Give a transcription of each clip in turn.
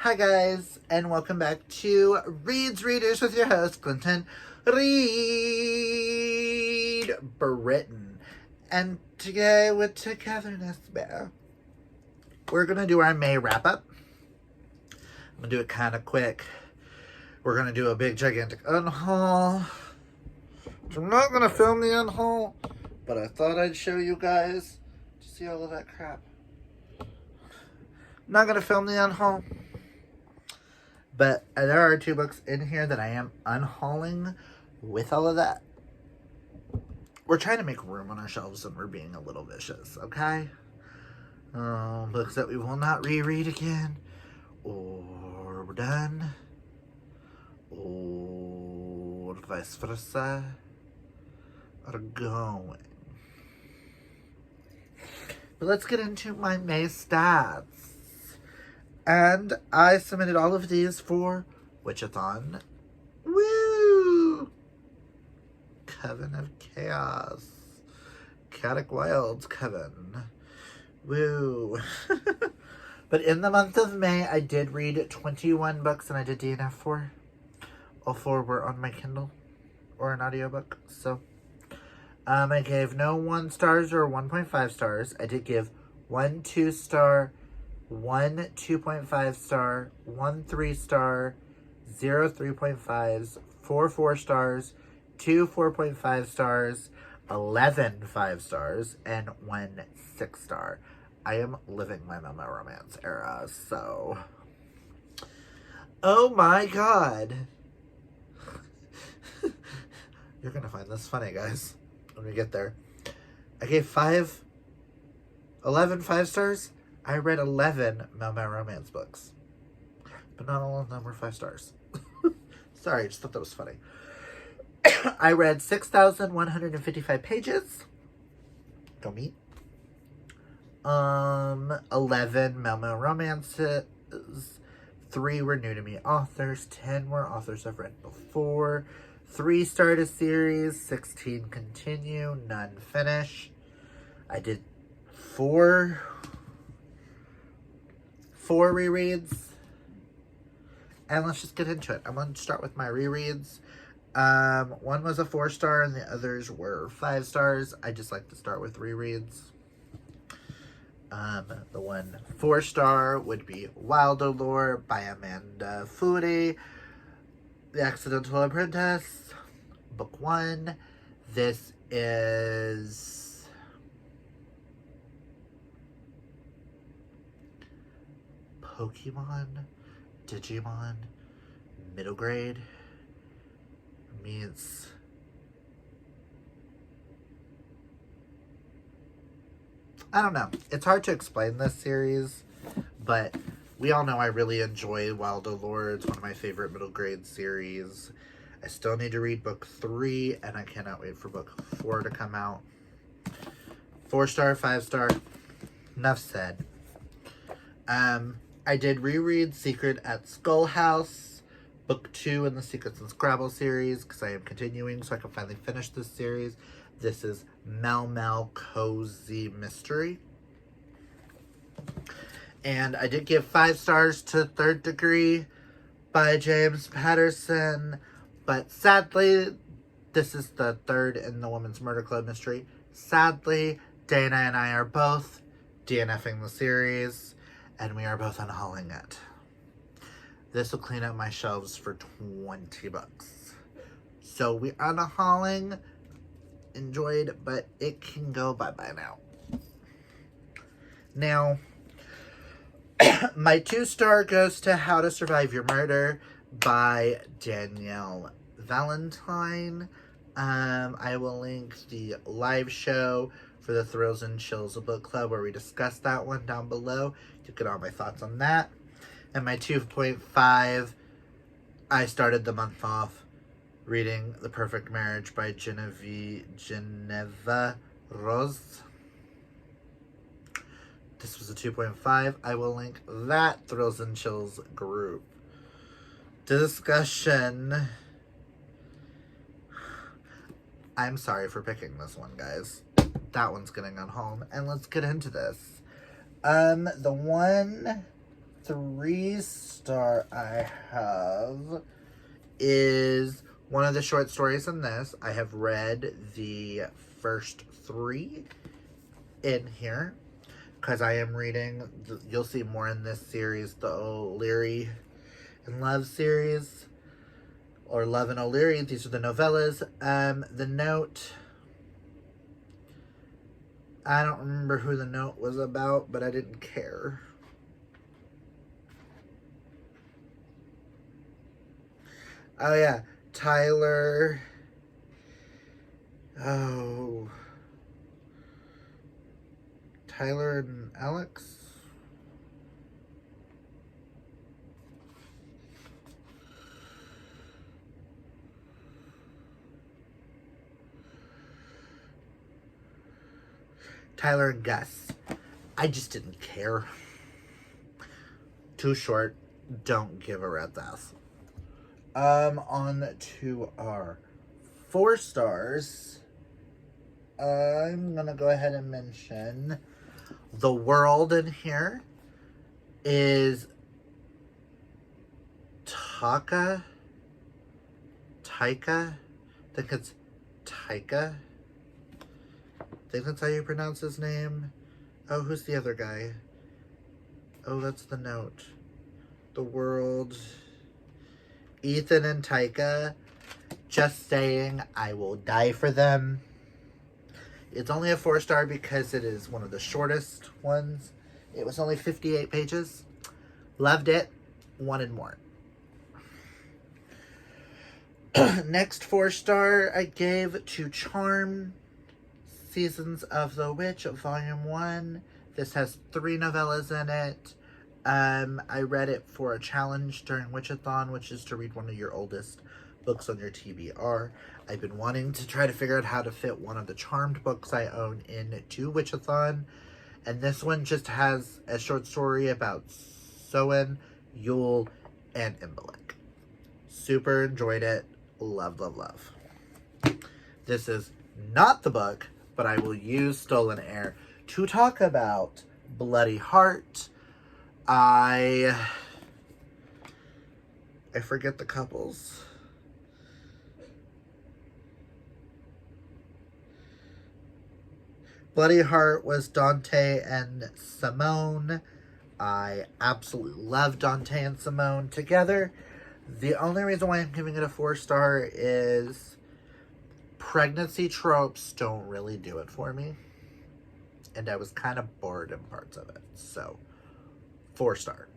Hi guys, and welcome back to Reads Readers with your host, Clinton Reed Britton. And today with Togetherness Bear, we're going to do our May wrap-up. I'm going to do it kind of quick. We're going to do a big, gigantic unhaul. I'm not going to film the unhaul, but I thought I'd show you guys to see all of that crap. I'm not going to film the unhaul. But there are 2 books in here that I am unhauling with all of that. We're trying to make room on our shelves and we're being a little vicious, okay? Books that we will not reread again. Or we're done. Or vice versa. Are going. But let's get into my May stats. And I submitted all of these for Witchathon. Woo! Coven of Chaos. Chaotic Wilds Coven. Woo! But in the month of May, I did read 21 books and I did DNF for. All 4 were on my Kindle or an audiobook. So, I gave no 1 stars or 1.5 stars. I did give 1 2-star, 1 2.5 star, 1 3-star, 0 3.5s, 4 4 stars, 2 4.5 stars, 11 5 stars, and 1 6-star. I am living my Mama Romance era, so. Oh my god. You're gonna find this funny, guys, when we get there. I gave 11 5 stars. I read 11 Mama Romance books, but not all of them were 5 stars. Sorry, I just thought that was funny. I read 6,155 pages. Go me. 11 Mama Romances. 3 were new to me authors. 10 were authors I've read before. 3 start a series. 16 continue. None finish. I did 4 rereads, and let's just get into it. I'm going to start with my rereads. 1 was a 4-star and the others were 5 stars. I just like to start with rereads. The 1 4-star would be Wildolore by Amanda Foody. The Accidental Apprentice, book 1. This is Pokemon, Digimon, middle grade meets I don't know. It's hard to explain this series, but we all know I really enjoy Wildolore. It's one of my favorite middle grade series. I still need to read book 3, and I cannot wait for book 4 to come out. 4-star, 5-star. Enough said. I did reread Secret at Skull House, book 2 in the Secrets and Scrabble series, because I am continuing so I can finally finish this series. This is Mel Mel Cozy Mystery. And I did give 5 stars to Third Degree by James Patterson, but sadly, this is the 3rd in the Women's Murder Club mystery. Sadly, Dana and I are both DNFing the series, and we are both unhauling it. This will clean up my shelves for 20 bucks. So we are unhauling. Enjoyed, but it can go bye-bye now. Now, my 2-star goes to How to Survive Your Murder by Danielle Valentine. I will link the live show for the Thrills and Chills Book Club where we discussed that one down below. You get all my thoughts on that. And my 2.5, I started the month off reading The Perfect Marriage by Geneva Rose. This was a 2.5. I will link that Thrills and Chills group discussion. I'm sorry for picking this one, guys. That one's getting on home. And let's get into this. The one 3-star I have is one of the short stories in this. I have read the first 3 in here because I am reading, you'll see more in this series, the O'Leary and Love series, or Love and O'Leary. These are the novellas. The note, I don't remember who the note was about, but I didn't care. Oh yeah, Tyler. Oh, Tyler and Alex. Tyler and Gus. I just didn't care. Too short. Don't give a rat's ass. On to our 4 stars. I'm gonna go ahead and mention the world in here is Taika. I think it's Taika. I think that's how you pronounce his name. Oh, who's the other guy? Oh, that's the note. The world. Ethan and Taika. Just saying, I will die for them. It's only a 4-star because it is one of the shortest ones. It was only 58 pages. Loved it. Wanted more. Next 4-star I gave to Charm. Seasons of the Witch, Volume 1. This has 3 novellas in it. I read it for a challenge during Witchathon, which is to read one of your oldest books on your TBR. I've been wanting to try to figure out how to fit one of the Charmed books I own into Witchathon. And this one just has a short story about Soen, Yule, and Imbolc. Super enjoyed it. Love, love, love. This is not the book, but I will use Stolen Air to talk about Bloody Heart. I forget the couples. Bloody Heart was Dante and Simone. I absolutely love Dante and Simone together. The only reason why I'm giving it a 4-star is pregnancy tropes don't really do it for me. And I was kind of bored in parts of it. So, 4-star.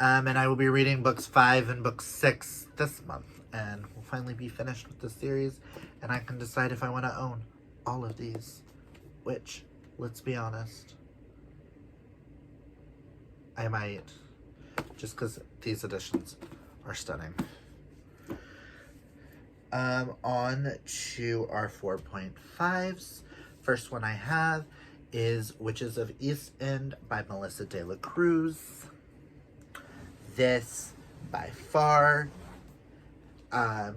And I will be reading books 5 and book 6 this month. And we'll finally be finished with the series. And I can decide if I want to own all of these. Which, let's be honest, I might. Just because these editions are stunning. On to our 4.5s. First one I have is Witches of East End by Melissa De La Cruz. This, by far,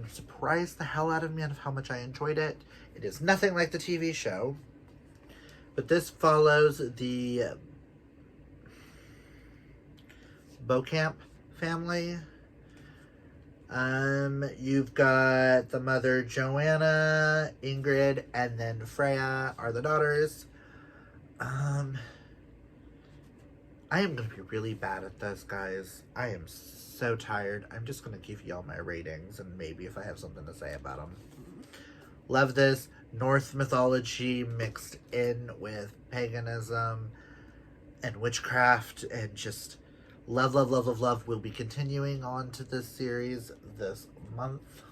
surprised the hell out of me of how much I enjoyed it. It is nothing like the TV show, but this follows the Beauchamp family. You've got the mother Joanna, Ingrid, and then Freya are the daughters. I am going to be really bad at this, guys. I am so tired. I'm just going to give y'all my ratings and maybe if I have something to say about them. Love this. Norse mythology mixed in with paganism and witchcraft and just love, love, love, love, love. We'll be continuing on to this series this month.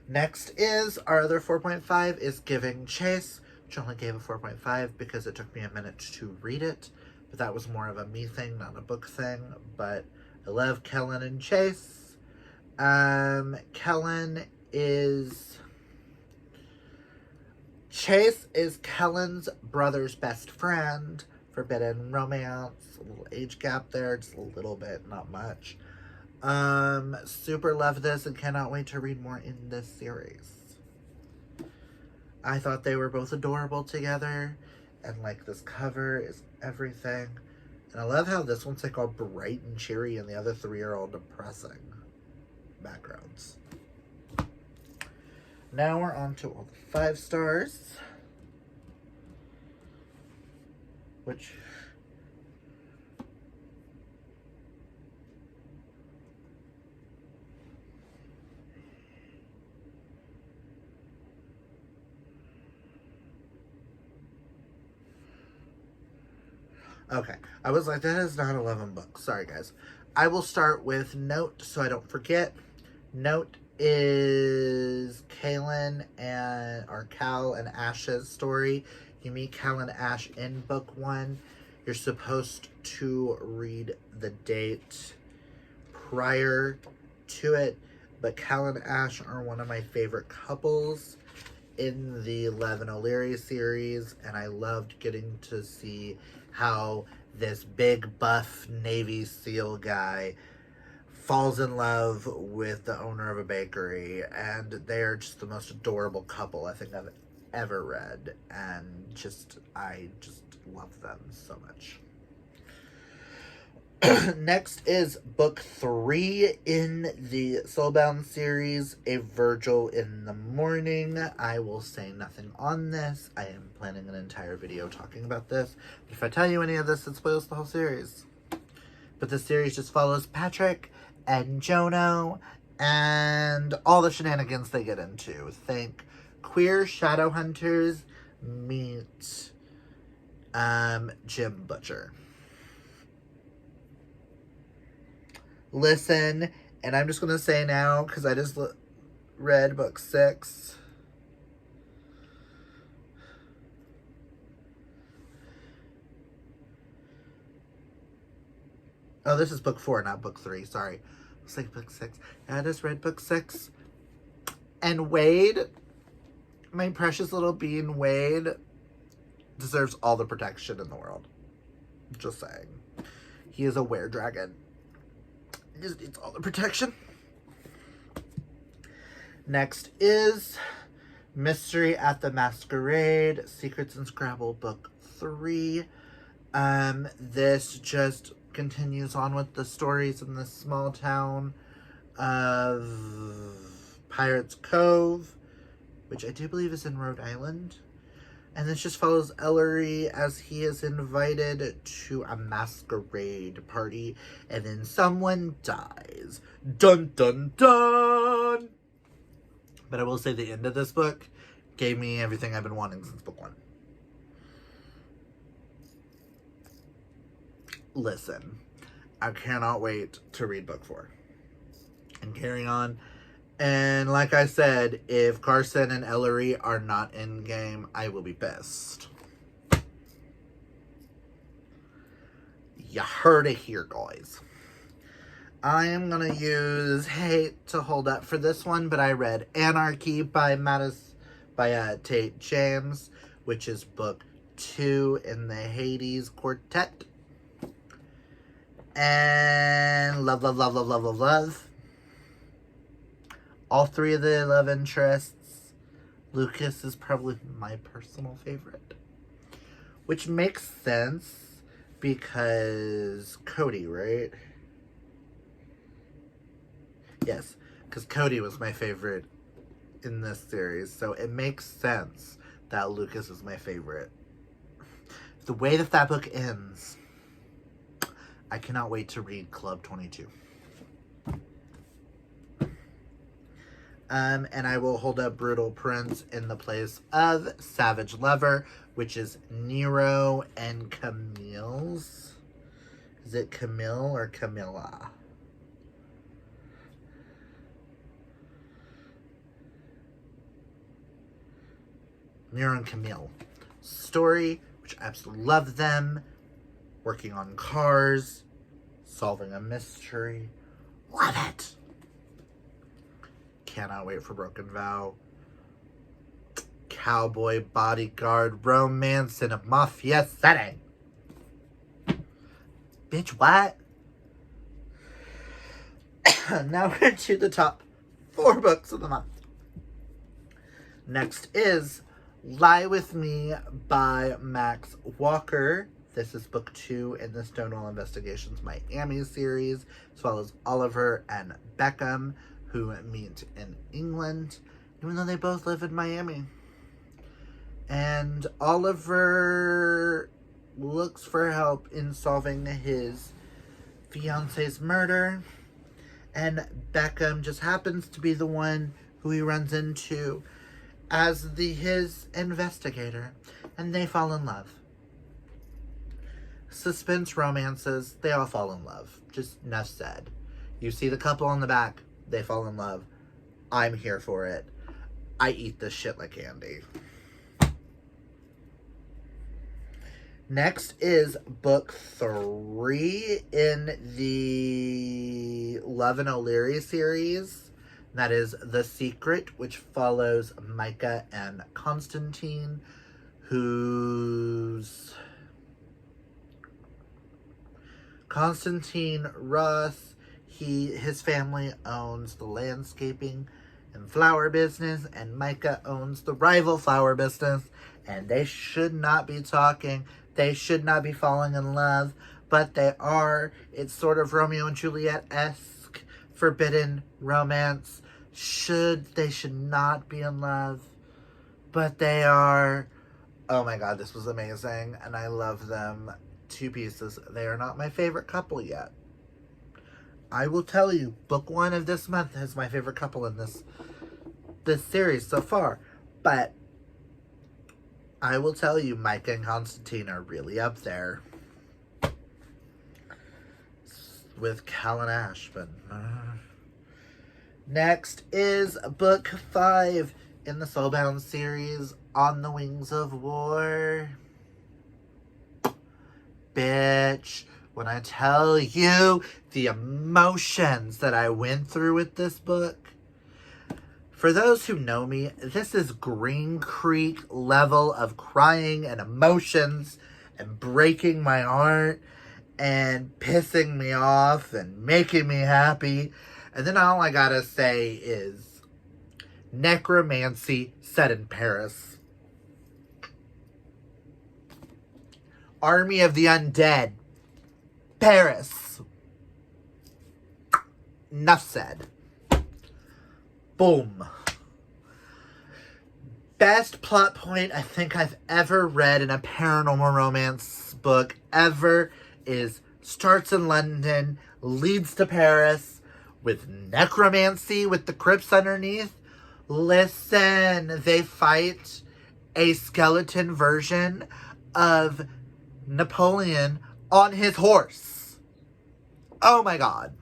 Next is our other 4.5 is Giving Chase, which only gave a 4.5 because it took me a minute to read it. But that was more of a me thing, not a book thing. But I love Kellen and Chase. Chase is Kellen's brother's best friend. Forbidden romance, a little age gap there, just a little bit, not much. Super love this and cannot wait to read more in this series. I thought they were both adorable together, And like this cover is everything. And I love how this one's like all bright and cheery and the other three are all depressing backgrounds. Now we're on to all the 5 stars. Which... Okay, I was like, that is not 11 books. Sorry, guys. I will start with Note, so I don't forget. Note is Cal and Ash's story. You meet Cal and Ash in book 1. You're supposed to read the date prior to it, but Cal and Ash are one of my favorite couples in the Lev and O'Leary series, and I loved getting to see how this big buff Navy SEAL guy falls in love with the owner of a bakery, and they're just the most adorable couple I think I've ever read, and I just love them so much. Next is book 3 in the Soulbound series, A Virgil in the Morning. I will say nothing on this. I am planning an entire video talking about this. But if I tell you any of this, it spoils the whole series. But the series just follows Patrick and Jono and all the shenanigans they get into. Think queer shadow hunters meet Jim Butcher. Listen, and I'm just going to say now, because I just read book 6. Oh, this is book 4, not book 3. Sorry. It's like book 6. I just read book 6. And Wade, my precious little bean Wade, deserves all the protection in the world. Just saying. He is a were-dragon. He just needs all the protection. Next is Mystery at the Masquerade, Secrets in Scrabble, book 3. This just continues on with the stories in this small town of Pirates Cove, which I do believe is in Rhode Island. And this just follows Ellery as he is invited to a masquerade party, and then someone dies. Dun dun dun! But I will say the end of this book gave me everything I've been wanting since book 1. Listen, I cannot wait to read book 4 and carry on. And like I said, if Carson and Ellery are not in game, I will be pissed. You heard it here, guys. I am going to use hate to hold up for this one, but I read Anarchy by Tate James, which is book 2 in the Hades Quartet. And love, love, love, love, love, love, love. All 3 of the love interests. Lucas is probably my personal favorite. Which makes sense because Cody, right? Yes, because Cody was my favorite in this series. So it makes sense that Lucas is my favorite. The way that book ends, I cannot wait to read Club 22. And I will hold up Brutal Prince in the place of Savage Lover, which is Nero and Camille's. Is it Camille or Camilla? Nero and Camille. Story, which I absolutely love them. Working on cars. Solving a mystery. Love it! Cannot wait for Broken Vow. Cowboy bodyguard romance in a mafia setting. Bitch, what? Now we're to the top 4 books of the month. Next is Lie With Me by Max Walker. This is book 2 in the Stonewall Investigations Miami series, as well as Oliver and Beckham, who meet in England, even though they both live in Miami. And Oliver looks for help in solving his fiance's murder, and Beckham just happens to be the one who he runs into as his investigator, and they fall in love. Suspense romances, they all fall in love. Just enough said. You see the couple on the back, they fall in love. I'm here for it. I eat this shit like candy. Next is book 3 in the Love and O'Leary series. That is The Secret, which follows Micah and Constantine, Constantine Ross, his family owns the landscaping and flower business, and Micah owns the rival flower business, and they should not be talking. They should not be falling in love, but they are. It's sort of Romeo and Juliet-esque forbidden romance. They should not be in love, but they are. Oh my god, this was amazing, and I love them to pieces. They are not my favorite couple yet. I will tell you, book 1 of this month is my favorite couple in this series so far, but I will tell you, Micah and Constantine are really up there with Cal and Ashman. Next is book 5 in the Soulbound series, On the Wings of War. Bitch, when I tell you the emotions that I went through with this book, for those who know me, this is Green Creek level of crying and emotions and breaking my heart and pissing me off and making me happy. And then all I gotta say is necromancy set in Paris. Army of the Undead. Paris. Enough said. Boom. Best plot point I think I've ever read in a paranormal romance book ever is starts in London, leads to Paris, with necromancy with the crypts underneath. Listen, they fight a skeleton version of Napoleon on his horse. Oh my god.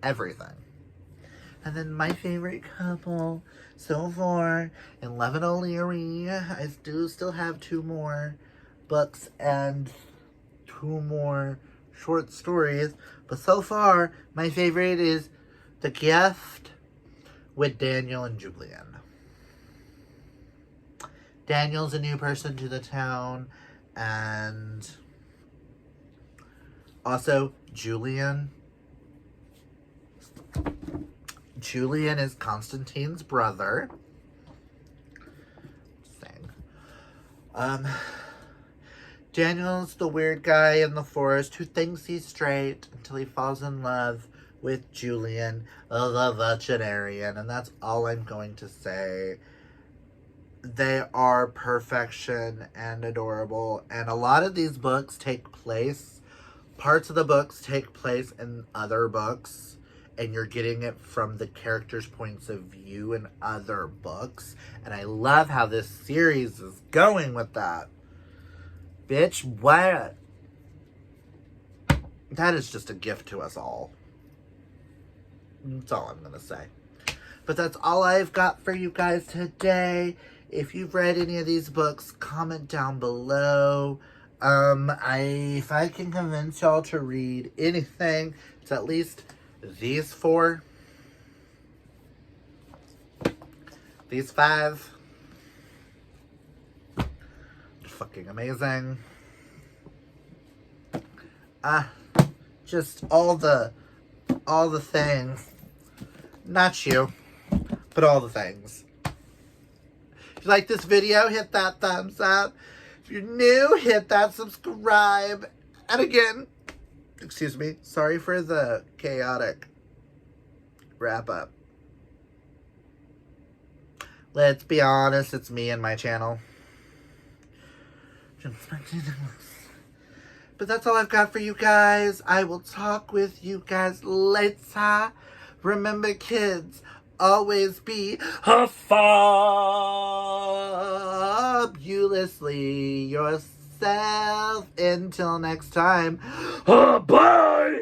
Everything. And then my favorite couple so far in Love and O'Leary. I do still have 2 more books and 2 more short stories. But so far, my favorite is The Gift with Daniel and Julian. Daniel's a new person to the town, and also Julian is Constantine's brother. Daniel's the weird guy in the forest who thinks he's straight until he falls in love with Julian, the veterinarian, and that's all I'm going to say. They are perfection and adorable, and a lot of these books parts of the books take place in other books, and you're getting it from the characters' points of view in other books, and I love how this series is going with that. Bitch, what? That is just a gift to us all. That's all I'm gonna say. But that's all I've got for you guys today. If you've read any of these books, comment down below. If I can convince y'all to read anything, it's at least these 4. These 5. Fucking amazing. Just all the things. Not you, but all the things. If you like this video, hit that thumbs up. If you're new, hit that subscribe. And again, excuse me, sorry for the chaotic wrap up. Let's be honest, it's me and my channel. But that's all I've got for you guys. I will talk with you guys later. Remember, kids, always be fabulously yourself. Until next time, bye!